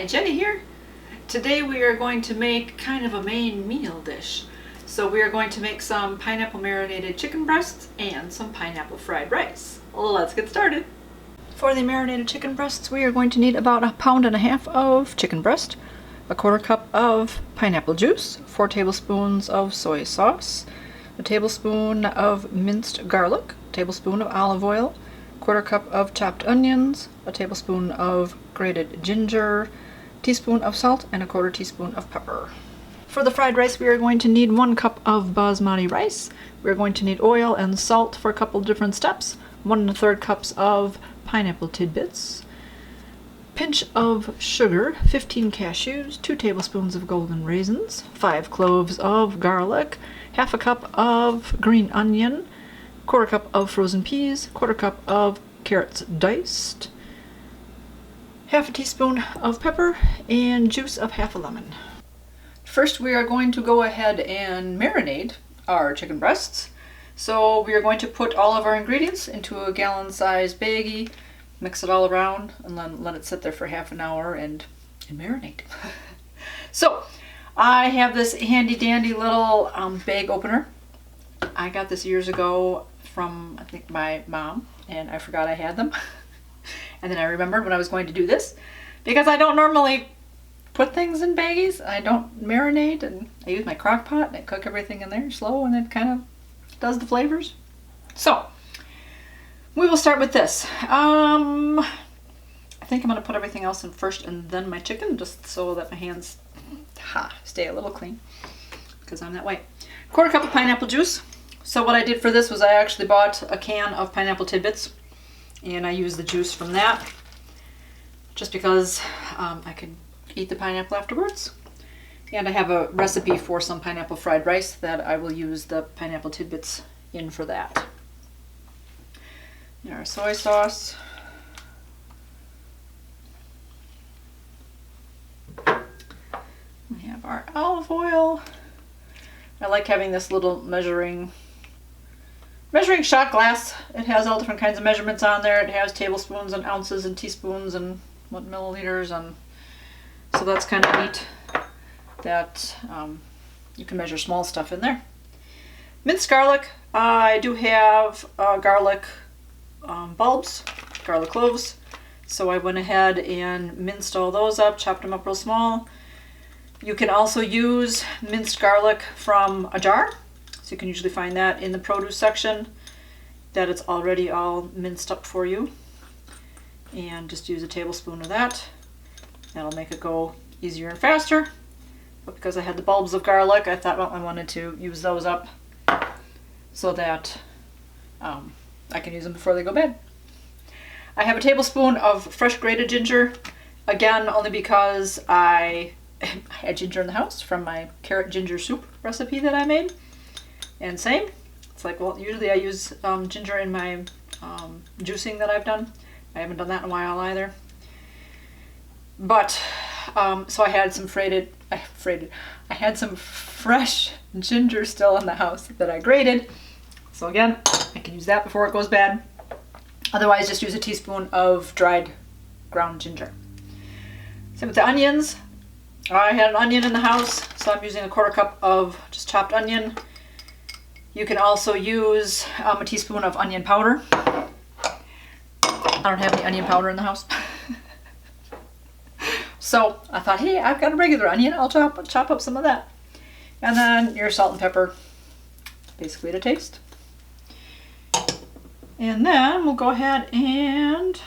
Jenny here. Today we are going to make kind of a main meal dish. So we are going to make some pineapple marinated chicken breasts and some pineapple fried rice. Well, let's get started. For the marinated chicken breasts, we are going to need about 1.5 pounds of chicken breast, 1/4 cup of pineapple juice, 4 tablespoons of soy sauce, a tablespoon of minced garlic, a tablespoon of olive oil, 1/4 cup of chopped onions, a tablespoon of grated ginger, teaspoon of salt, and 1/4 teaspoon of pepper. For the fried rice, we are going to need 1 cup of Basmati rice. We are going to need oil and salt for a couple different steps, 1 1/3 cups of pineapple tidbits, pinch of sugar, 15 cashews, 2 tablespoons of golden raisins, 5 cloves of garlic, 1/2 cup of green onion, 1/4 cup of frozen peas, 1/4 cup of carrots diced, 1/2 teaspoon of pepper, and juice of 1/2 lemon. First, we are going to go ahead and marinate our chicken breasts. So we are going to put all of our ingredients into a gallon-sized baggie, mix it all around, and then let it sit there for half an hour and marinate. So I have this handy-dandy little bag opener. I got this years ago from, I think, my mom, and I forgot I had them. And then I remembered when I was going to do this, because I don't normally put things in baggies. I don't marinate, and I use my crock pot and I cook everything in there slow, and it kind of does the flavors. So we will start with this. I think I'm going to put everything else in first and then my chicken, just so that my hands stay a little clean, because I'm that way. 1/4 cup of pineapple juice. So what I did for this was I actually bought a can of pineapple tidbits, and I used the juice from that just because I could eat the pineapple afterwards. And I have a recipe for some pineapple fried rice that I will use the pineapple tidbits in for that. And our soy sauce. We have our olive oil. I like having this little measuring shot glass. It has all different kinds of measurements on there. It has tablespoons and ounces and teaspoons and what milliliters, and so that's kind of neat that you can measure small stuff in there. Minced garlic. I do have garlic bulbs, garlic cloves, so I went ahead and minced all those up, chopped them up real small. You can also use minced garlic from a jar. So you can usually find that in the produce section, that it's already all minced up for you. And just use a tablespoon of that. That'll make it go easier and faster. But because I had the bulbs of garlic, I thought, well, I wanted to use those up so that I can use them before they go bad. I have a tablespoon of fresh grated ginger. Again, only because I had ginger in the house from my carrot ginger soup recipe that I made. And same, it's like, well, usually I use ginger in my juicing that I've done. I haven't done that in a while either. But, so I had some I had some fresh ginger still in the house that I grated. So again, I can use that before it goes bad. Otherwise, just use a teaspoon of dried ground ginger. Same with the onions. I had an onion in the house, so I'm using 1/4 cup of just chopped onion. You can also use a teaspoon of onion powder. I don't have any onion powder in the house. So I thought, hey, I've got a regular onion, I'll chop up some of that. And then your salt and pepper, basically to taste. And then we'll go ahead and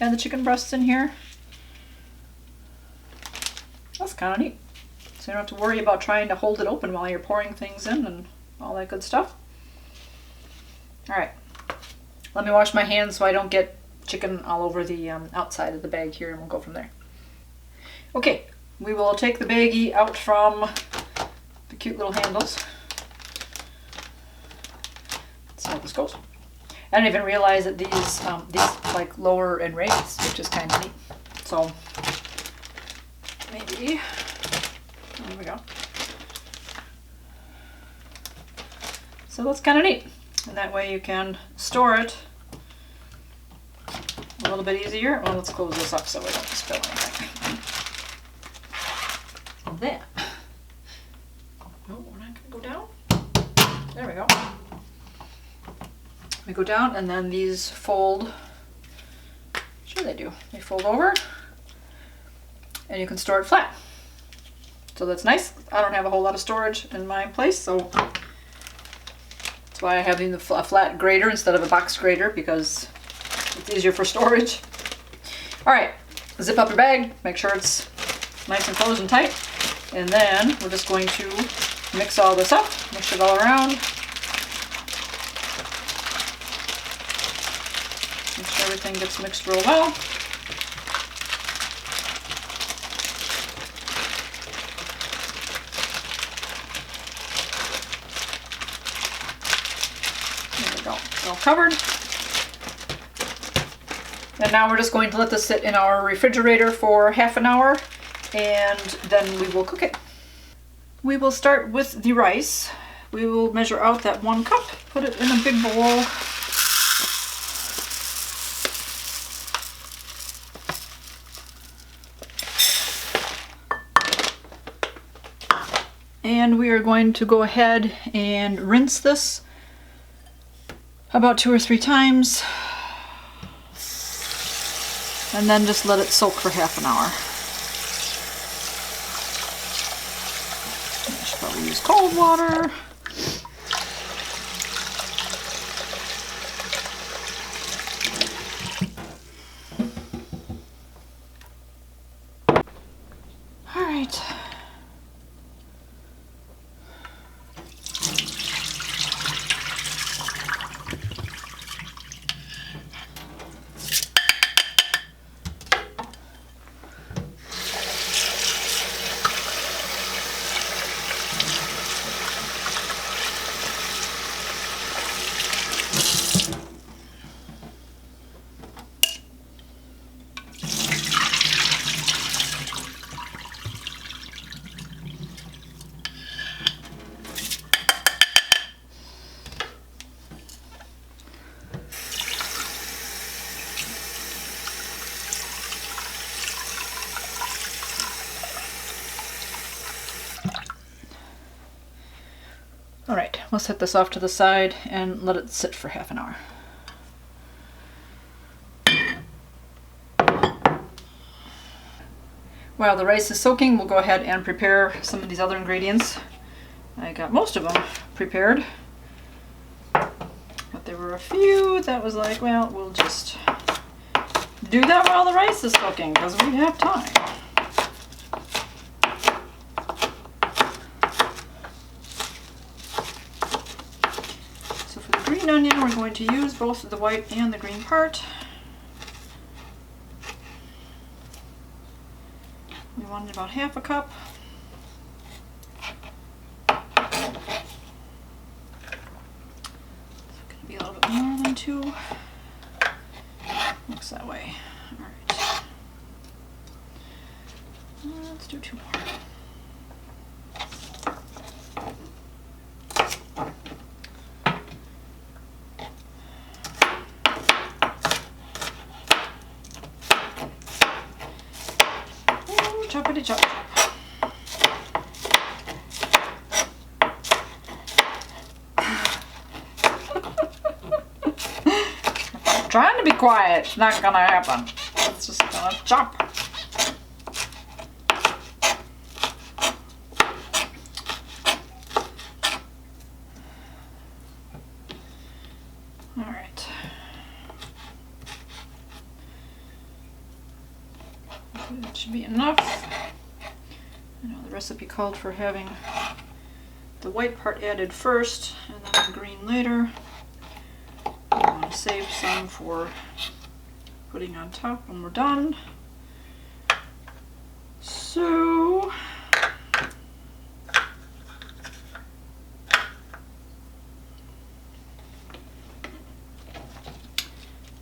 add the chicken breasts in here. That's kind of neat. So you don't have to worry about trying to hold it open while you're pouring things in and all that good stuff. All right, let me wash my hands so I don't get chicken all over the outside of the bag here, and we'll go from there. Okay, we will take the baggie out from the cute little handles. Let's see how this goes. I didn't even realize that these like lower and raised, which is kind of neat. So maybe, there we go. So that's kind of neat. And that way you can store it a little bit easier. Well, let's close this up so we don't spill anything. that. Oh, we're not gonna go down. There we go. We go down and then these fold. Sure they do. They fold over and you can store it flat. So that's nice. I don't have a whole lot of storage in my place, so that's why I have a flat grater instead of a box grater, because it's easier for storage. All right, zip up your bag, make sure it's nice and closed and tight. And then we're just going to mix all this up, mix it all around. Make sure everything gets mixed real well. There we go, it's all covered. And now we're just going to let this sit in our refrigerator for half an hour, and then we will cook it. We will start with the rice. We will measure out that 1 cup, put it in a big bowl. And we are going to go ahead and rinse this about 2 or 3 times. And then just let it soak for half an hour. I should probably use cold water. All right. All right, we'll set this off to the side and let it sit for half an hour. While the rice is soaking, we'll go ahead and prepare some of these other ingredients. I got most of them prepared, but there were a few that was like, well, we'll just do that while the rice is soaking because we have time. Green onion, we're going to use both the white and the green part. We wanted about half a cup. It's going to be a little bit more than 2. Looks that way. All right. Let's do 2 more. Choppity chop chop. I'm trying to be quiet. It's not gonna happen. It's just gonna chop. All right. That should be enough. I know the recipe called for having the white part added first and then the green later. I want to save some for putting on top when we're done. So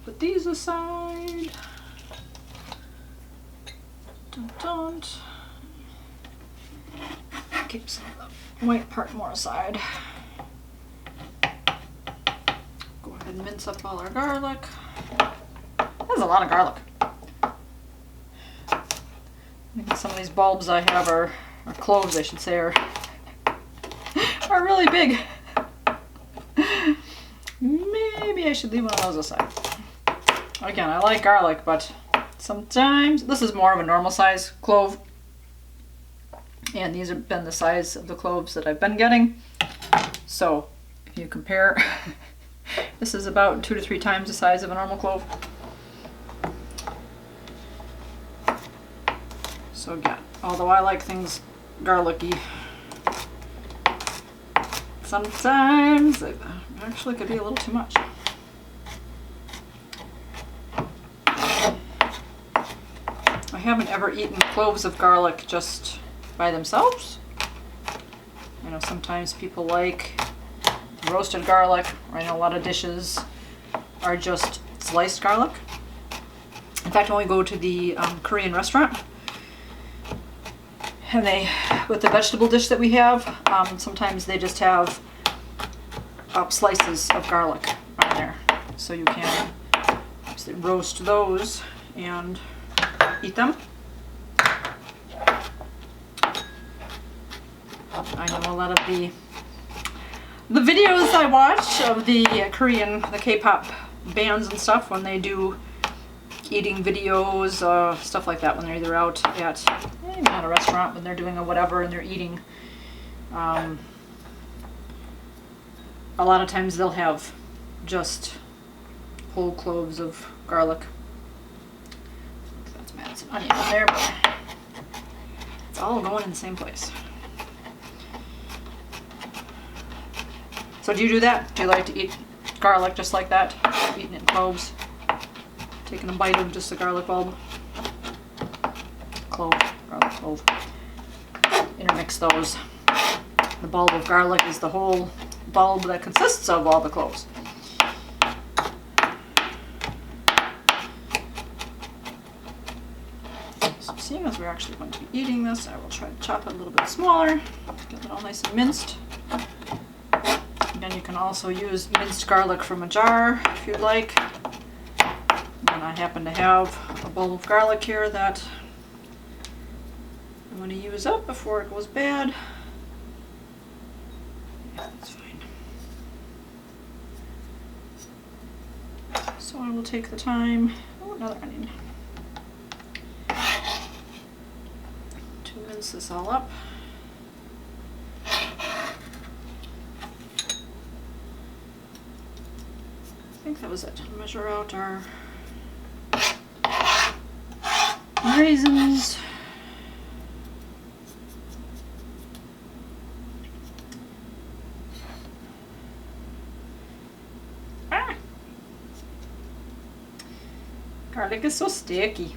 put these aside. Don't. Keep some of the white part more aside. Go ahead and mince up all our garlic. That's a lot of garlic. I think some of these bulbs I have are or cloves I should say, are really big. Maybe I should leave one of those aside. Again, I like garlic, but sometimes this is more of a normal size clove. And these have been the size of the cloves that I've been getting. So if you compare, this is about 2 to 3 times the size of a normal clove. So again, although I like things garlicky, sometimes it actually could be a little too much. I haven't ever eaten cloves of garlic just by themselves. I know sometimes people like roasted garlic, or I know a lot of dishes are just sliced garlic. In fact, when we go to the Korean restaurant, and with the vegetable dish that we have, sometimes they just have slices of garlic on there. So you can roast those and eat them. I know a lot of the videos I watch of the Korean, the K-pop bands and stuff, when they do eating videos, stuff like that, when they're either out at a restaurant, when they're doing a whatever and they're eating, a lot of times they'll have just whole cloves of garlic. That's mad, some onion in there, but it's all going in the same place. So do you do that? Do you like to eat garlic just like that? Eating it in cloves? Taking a bite of just a garlic bulb? Garlic clove. Intermix those. The bulb of garlic is the whole bulb that consists of all the cloves. So seeing as we're actually going to be eating this, I will try to chop it a little bit smaller, get it all nice and minced. Again, you can also use minced garlic from a jar if you'd like. And I happen to have a bowl of garlic here that I'm going to use up before it goes bad. Yeah, that's fine. So I will take the time, another onion, to mince this all up. I think that was it. Measure out our raisins. Garlic is so sticky.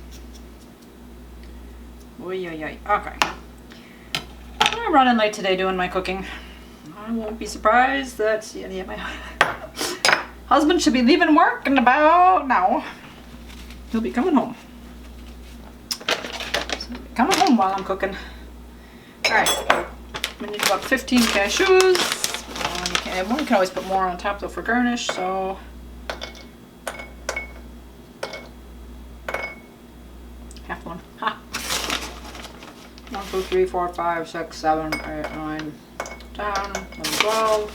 Oy, oy, oy. Okay. I'm running late today doing my cooking. I won't be surprised that my husband should be leaving work in about now. He'll be coming home. So he'll be coming home while I'm cooking. Alright. I'm going to need about 15 cashews. You can always put more on top though for garnish, so half one. Ha! 1, 2, 3, 4, 5, 6, 7, 8, 9, 10, 11, 12,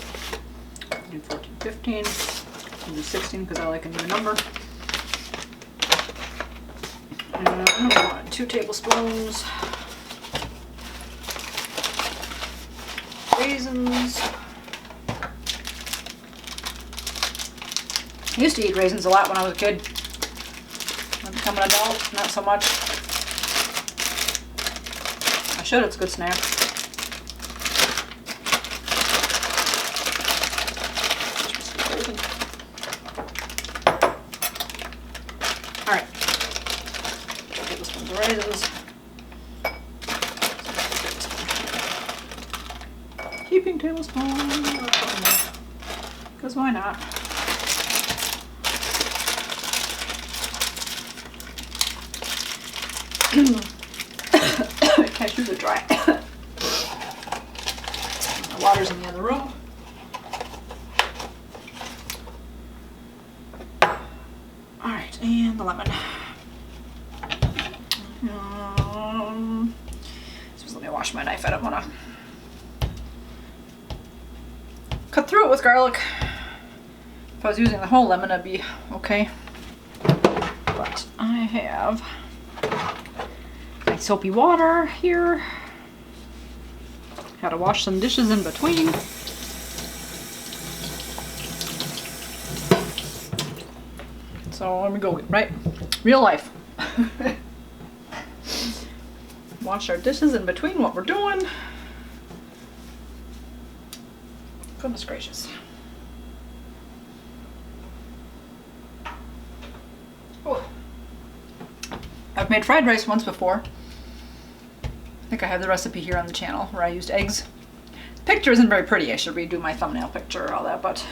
13, 14, 15. I'll do 16 because I like a new number. And I'm going to want 2 tablespoons raisins. I used to eat raisins a lot when I was a kid. When I become an adult, not so much. I should, it's a good snack. Alright. 2 tablespoons of raisins. Heaping tablespoon. Because why not? Cashews are dry. The water's in the other room. Alright, and the lemon. Let me wash my knife. I don't want to cut through it with garlic. If I was using the whole lemon, it'd be okay. But I have my soapy water here. Had to wash some dishes in between. So let me go, right? Real life. Wash our dishes in between what we're doing. Goodness gracious. Oh. I've made fried rice once before. I think I have the recipe here on the channel where I used eggs. The picture isn't very pretty. I should redo my thumbnail picture or all that, but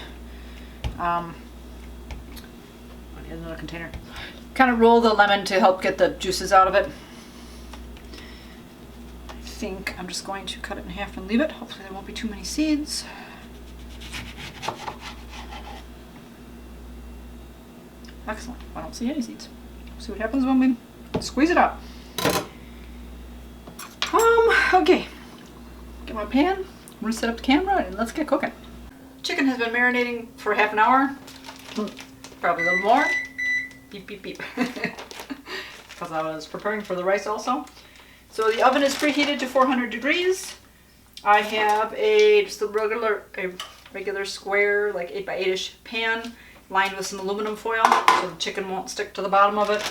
in another container. Kind of roll the lemon to help get the juices out of it. I think I'm just going to cut it in half and leave it. Hopefully there won't be too many seeds. Excellent. I don't see any seeds. See what happens when we squeeze it out. Okay. Get my pan. I'm gonna set up the camera and let's get cooking. Chicken has been marinating for half an hour. Probably a little more. Beep, beep, beep. Because I was preparing for the rice also. So the oven is preheated to 400 degrees. I have just a regular square, like 8 by 8ish pan lined with some aluminum foil so the chicken won't stick to the bottom of it.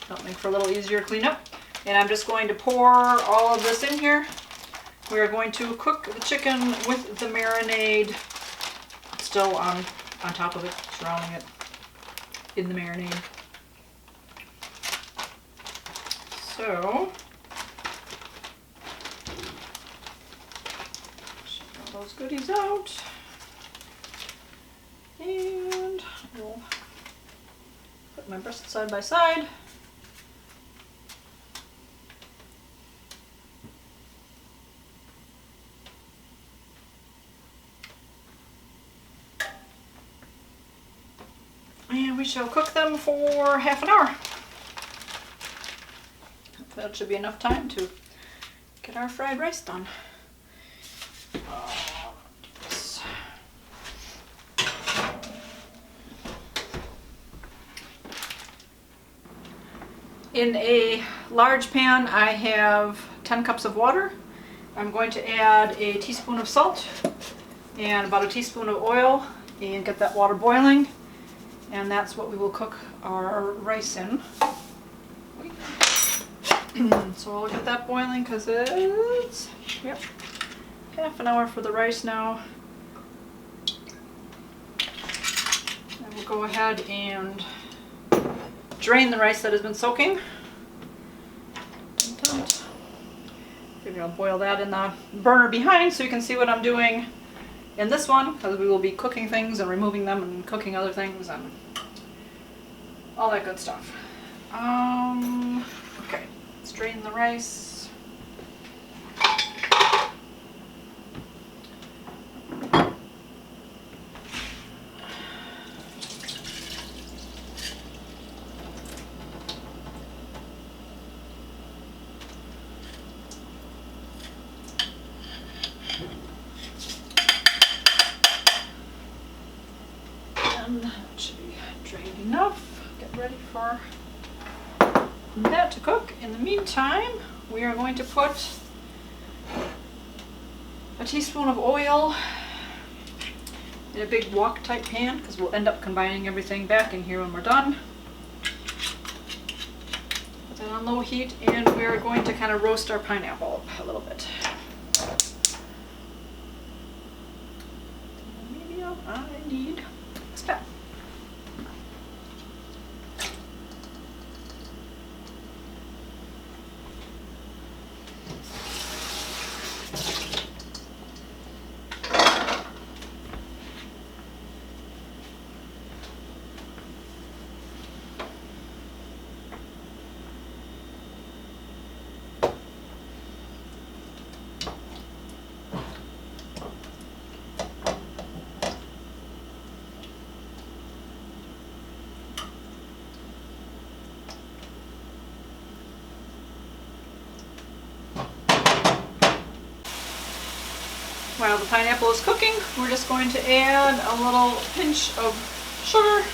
That'll make for a little easier cleanup. And I'm just going to pour all of this in here. We are going to cook the chicken with the marinade still on top of it, surrounding it in the marinade. So, check all those goodies out. And we'll put my breast side by side. And we shall cook them for half an hour. That should be enough time to get our fried rice done. In a large pan, I have 10 cups of water. I'm going to add a teaspoon of salt and about a teaspoon of oil and get that water boiling. And that's what we will cook our rice in. So I'll get that boiling because it's, yep, half an hour for the rice now. And we'll go ahead and drain the rice that has been soaking. Maybe I'll boil that in the burner behind so you can see what I'm doing in this one, because we will be cooking things and removing them and cooking other things and all that good stuff. Okay, let's drain the rice. That should be drained enough. Get ready for that to cook. In the meantime, we are going to put a teaspoon of oil in a big wok type pan because we'll end up combining everything back in here when we're done. Put that on low heat and we are going to kind of roast our pineapple a little bit. Maybe I need a spoon. While the pineapple is cooking, we're just going to add a little pinch of sugar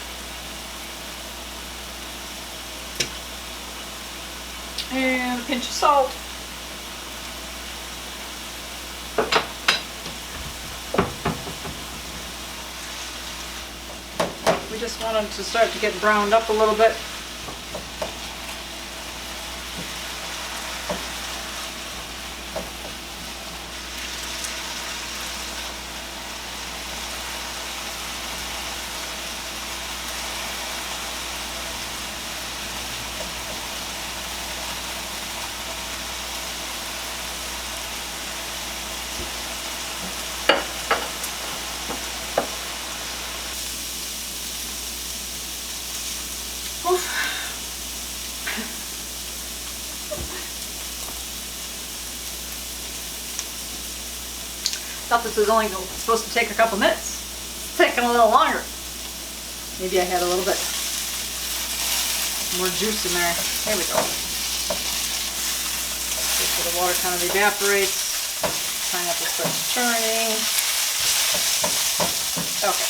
and a pinch of salt. We just want them to start to get browned up a little bit. Thought this was only supposed to take a couple minutes. It's taking a little longer. Maybe I had a little bit more juice in there. There we go. So the water kind of evaporates. Pineapple starts turning. Okay.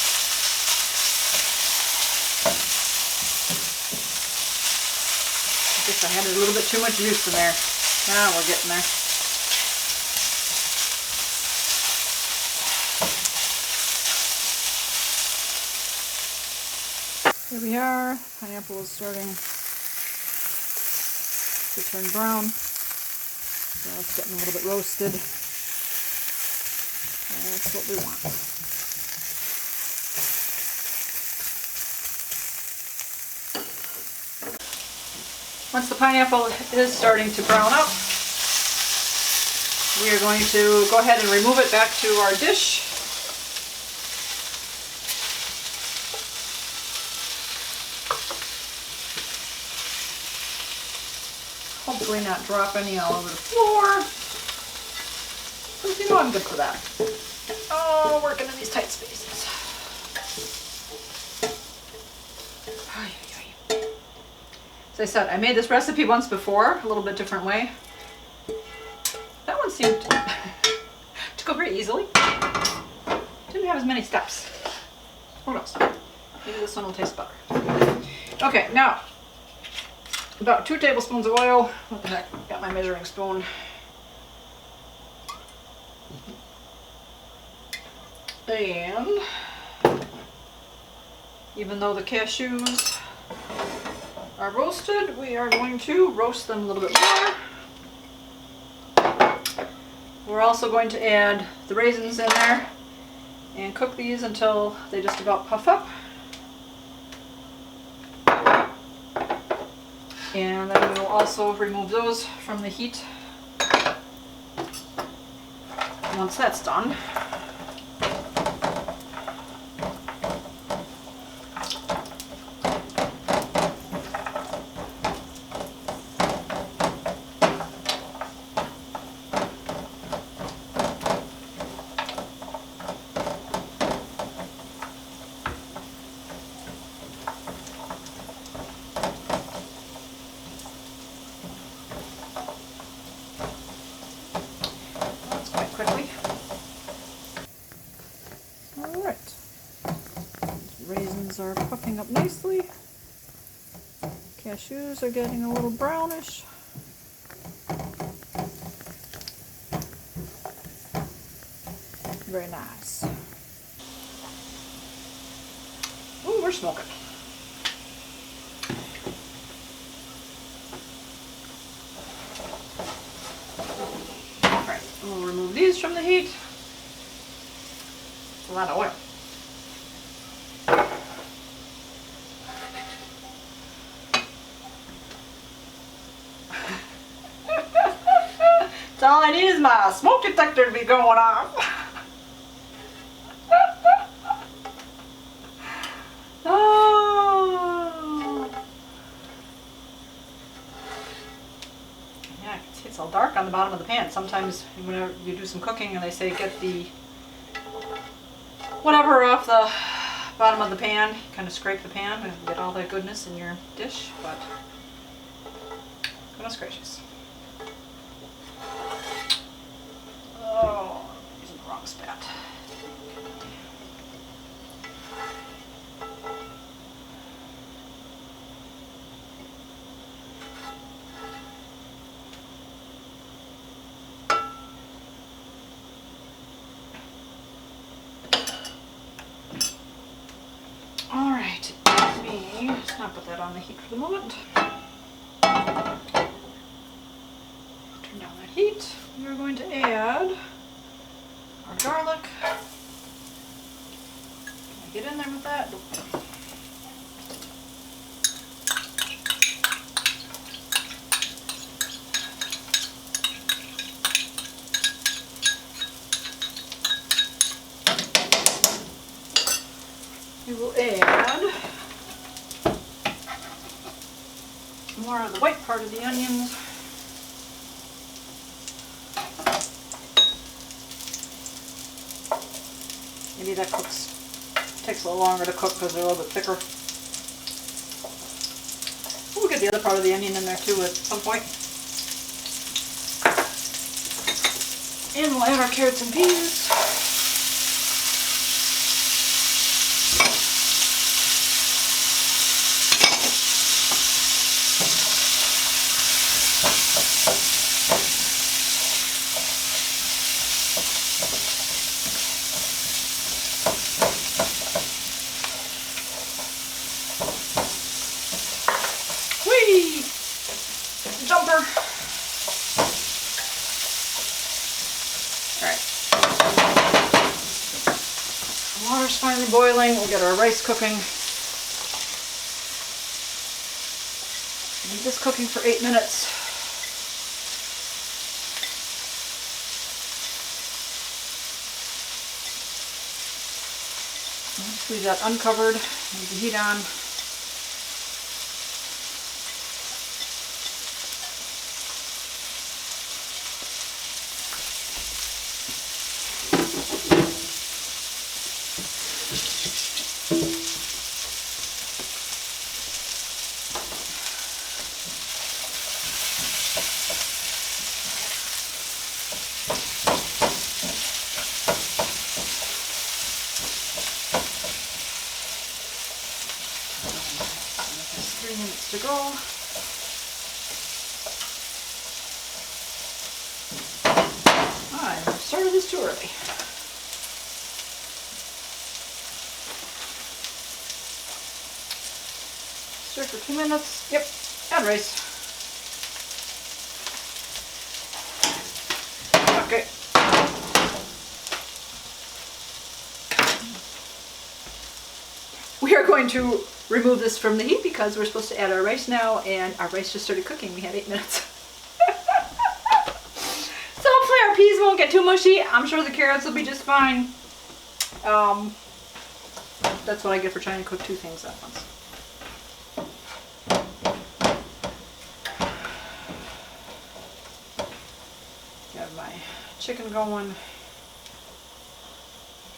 I guess I had a little bit too much juice in there. Now we're getting there. Here we are. Pineapple is starting to turn brown. So it's getting a little bit roasted. That's what we want. Once the pineapple is starting to brown up, we are going to go ahead and remove it back to our dish. Hopefully not drop any all over the floor. Because you know I'm good for that. Oh, working in these tight spaces. As I said, I made this recipe once before, a little bit different way. That one seemed to go very easily. Didn't have as many steps. Who knows? Maybe this one will taste better. Okay, now about 2 tablespoons of oil. What the heck? Got my measuring spoon. And even though the cashews are roasted, we are going to roast them a little bit more. We're also going to add the raisins in there and cook these until they just about puff up. And then we will also remove those from the heat. Once that's done, quickly. Alright. Raisins are puffing up nicely. Cashews are getting a little brownish. Very nice. Ooh, we're smoking. We'll remove these from the heat. It's a lot of oil. That's all I need is my smoke detector to be going off. Oh. Yeah, I can see it's all dark on the bottom of the pan. Sometimes whenever you do some cooking and they say get the whatever off the bottom of the pan, kind of scrape the pan and get all that goodness in your dish, but goodness gracious. Oh, I'm using the wrong almost spat. All right, let me just not put that on the heat for the moment. Turn down that heat. We're going to add our garlic. Can I get in there with that? We will add more of the white part of the onions. Maybe that takes a little longer to cook because they're a little bit thicker. We'll get the other part of the onion in there too at some point. And we'll add our carrots and peas. Jumper. Alright. Water's finally boiling. We'll get our rice cooking. Leave this cooking for 8 minutes. Just leave that uncovered. Leave the heat on. To go. I started this too early. Stir for 2 minutes. Yep, add rice. Okay. We are going to remove this from the heat because we're supposed to add our rice now, and our rice just started cooking. We had 8 minutes. So hopefully our peas won't get too mushy. I'm sure the carrots will be just fine. That's what I get for trying to cook 2 things at once. Got my chicken going.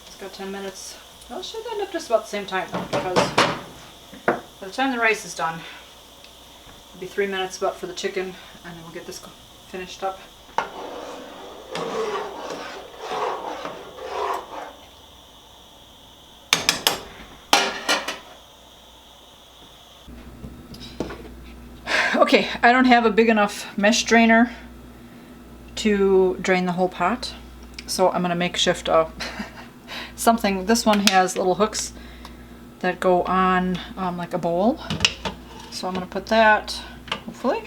It's got 10 minutes. Well, it should end up just about the same time because by the time the rice is done, it'll be 3 minutes about for the chicken, and then we'll get this finished up. Okay, I don't have a big enough mesh drainer to drain the whole pot, so I'm going to makeshift something. This one has little hooks that go on like a bowl. So I'm going to put that, hopefully,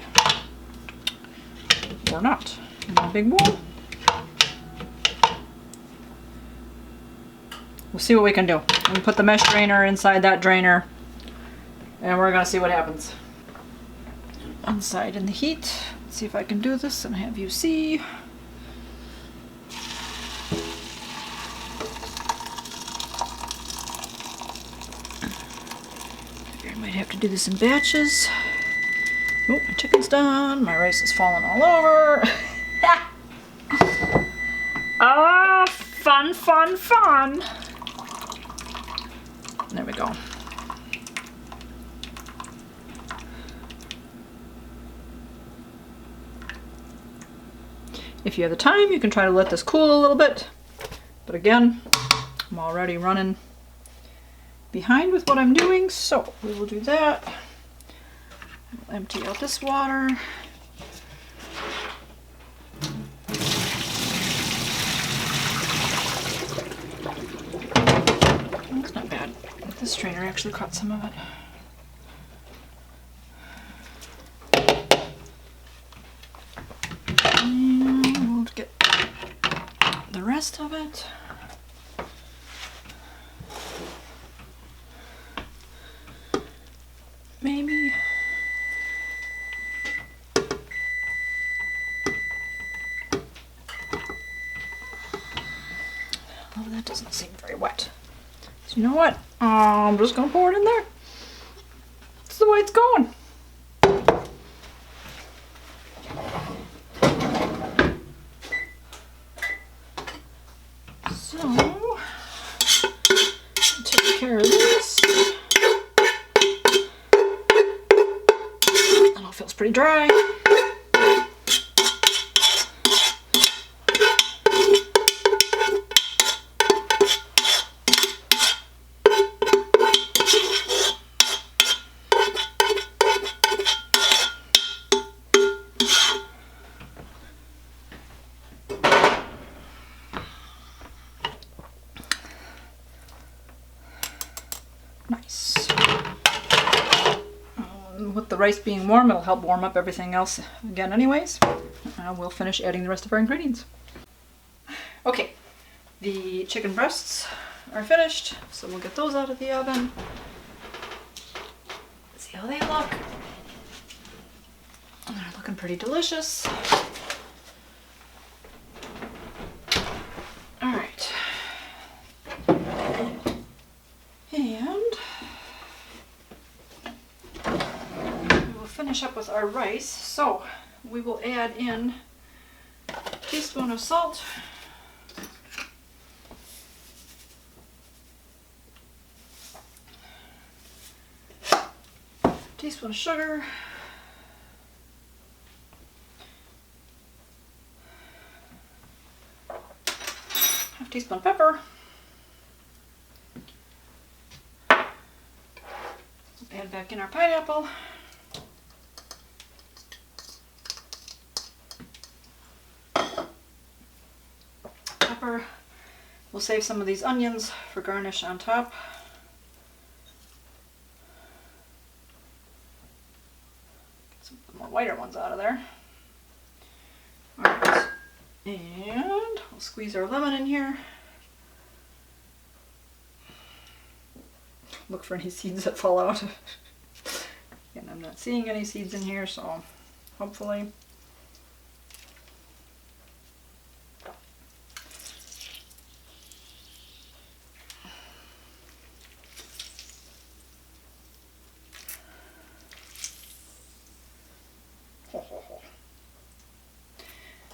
or not, in a big bowl. We'll see what we can do. We can put the mesh drainer inside that drainer, and we're going to see what happens. One side in the heat. Let's see if I can do this and have you see. Might have to do this in batches. Oh, my chicken's done. My rice is falling all over. Ah, fun, fun, fun. There we go. If you have the time, you can try to let this cool a little bit But again, I'm already running behind with what I'm doing, so we will do that. We'll empty out this water. That's not bad. This strainer actually caught some of it. And we'll get the rest of it. Maybe. Oh, that doesn't seem very wet. So you know what? I'm just gonna pour it in there. That's the way it's going. So, take care of this. That all feels pretty dry. Nice. With the rice being warm, it'll help warm up everything else again anyways. We'll finish adding the rest of our ingredients. Okay, the chicken breasts are finished, so we'll get those out of the oven. See how they look. They're looking pretty delicious. All right. And we will finish up with our rice. So we will add in a teaspoon of salt, teaspoon of sugar, half teaspoon of pepper, add back in our pineapple, pepper. We'll save some of these onions for garnish on top. Get some more whiter ones out of there. Alright, and we'll squeeze our lemon in here. Look for any seeds that fall out. And I'm not seeing any seeds in here, so hopefully.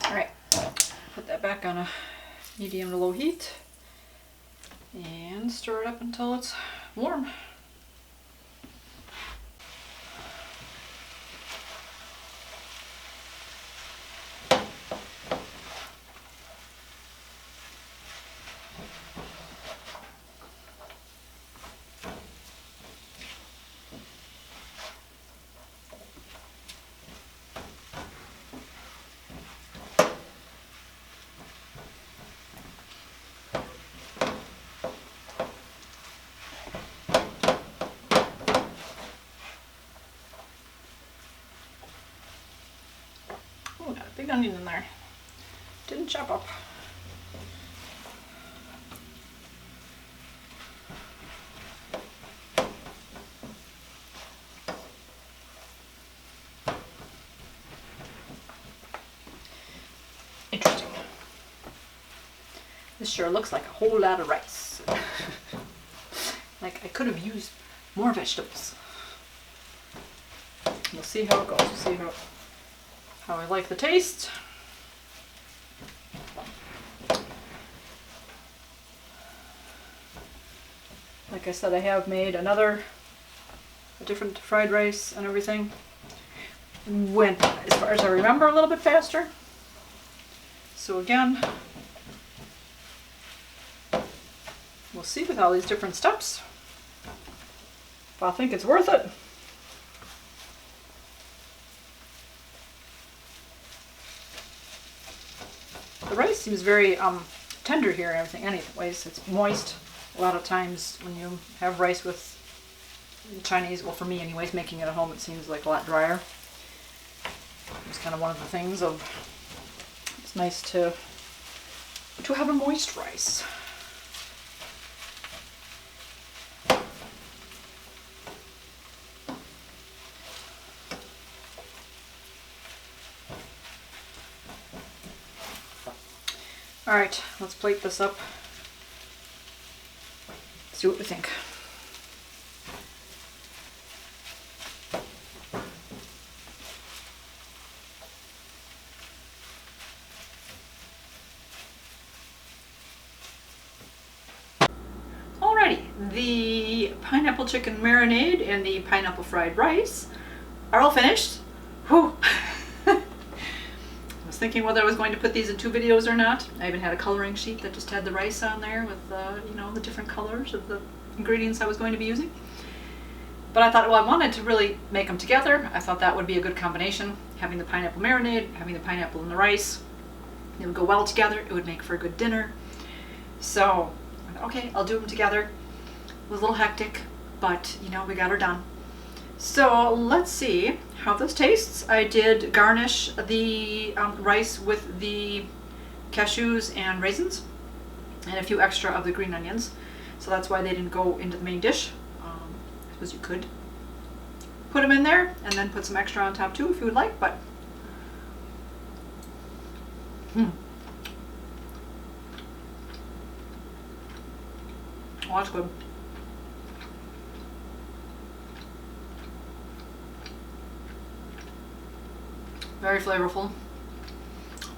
Alright, put that back on a medium to low heat and stir it up until it's warm. Oh, got a big onion in there. Didn't chop up. Interesting. This sure looks like a whole lot of rice. Like I could have used more vegetables. We'll see how it goes. We'll see how I like the taste. Like I said, I have made a different fried rice and everything. Went, as far as I remember, a little bit faster. So again, we'll see with all these different steps if I think it's worth it. The rice seems very tender here and everything anyways. It's moist. A lot of times when you have rice with Chinese, well for me anyways, making it at home, it seems like a lot drier. It's kind of one of the things of, it's nice to have a moist rice. All right, let's plate this up. See what we think. Alrighty, the pineapple chicken marinade and the pineapple fried rice are all finished. Whew. I was thinking whether I was going to put these in 2 videos or not. I even had a coloring sheet that just had the rice on there with you know, the different colors of the ingredients I was going to be using. But I thought, well, I wanted to really make them together. I thought that would be a good combination. Having the pineapple marinade, having the pineapple in the rice. They would go well together. It would make for a good dinner. So, okay, I'll do them together. It was a little hectic, but you know, we got her done. So let's see how this tastes. I did garnish the rice with the cashews and raisins and a few extra of the green onions. So that's why they didn't go into the main dish. I suppose you could put them in there and then put some extra on top too if you would like, but oh, that's good. Very flavorful,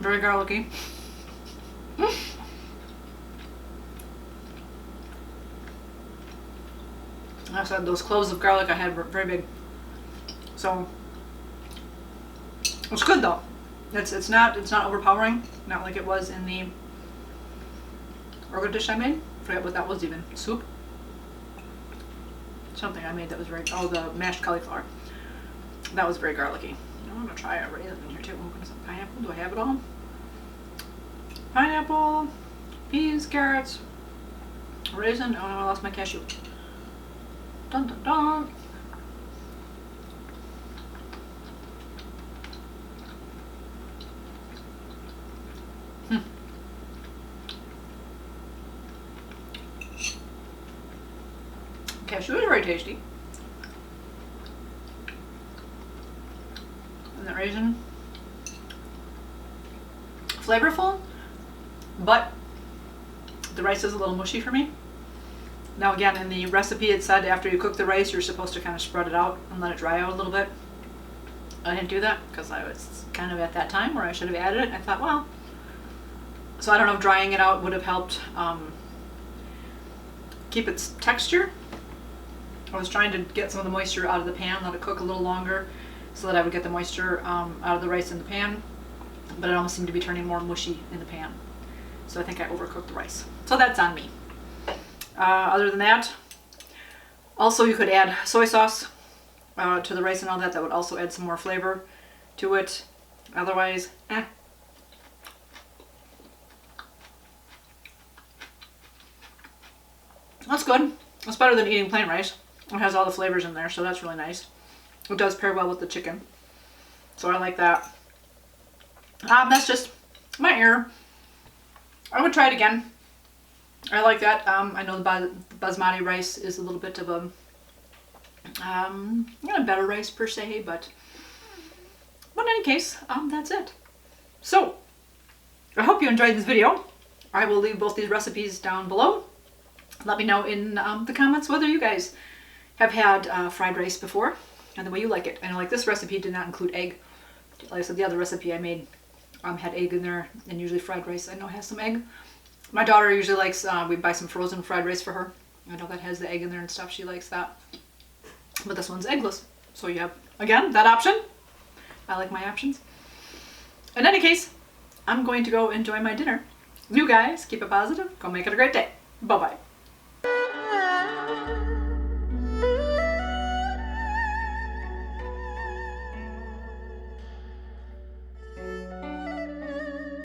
very garlicky. Like I said, those cloves of garlic I had were very big. So it's good though. It's not overpowering, not like it was in the other dish I made. Forget what that was even. Soup? Something I made that was very, oh, the mashed cauliflower. That was very garlicky. I'm gonna try a raisin in here too. I'm gonna some pineapple. Do I have it all? Pineapple, peas, carrots, raisin. Oh no, I lost my cashew. Dun dun dun. Cashew is very tasty. And the raisin, flavorful, but the rice is a little mushy for me. Now again, in the recipe it said after you cook the rice you're supposed to kind of spread it out and let it dry out a little bit. I didn't do that because I was kind of at that time where I should have added it. I thought, well, so I don't know if drying it out would have helped keep its texture. I was trying to get some of the moisture out of the pan, let it cook a little longer so that I would get the moisture out of the rice in the pan, but it almost seemed to be turning more mushy in the pan. So I think I overcooked the rice. So that's on me. Other than that, also you could add soy sauce to the rice and all that. That would also add some more flavor to it. Otherwise, That's good. It's better than eating plain rice. It has all the flavors in there, so that's really nice. It does pair well with the chicken. So I like that. That's just my error. I would try it again. I like that. I know the Basmati rice is a little bit of a not a better rice per se, but in any case, that's it. So I hope you enjoyed this video. I will leave both these recipes down below. Let me know in the comments whether you guys have had fried rice before and the way you like it. I know like this recipe did not include egg. Like I said, the other recipe I made had egg in there, and usually fried rice I know has some egg. My daughter usually likes, we buy some frozen fried rice for her. I know that has the egg in there and stuff. She likes that. But this one's eggless. So you have, again, that option. I like my options. In any case, I'm going to go enjoy my dinner. You guys, keep it positive. Go make it a great day. Bye-bye.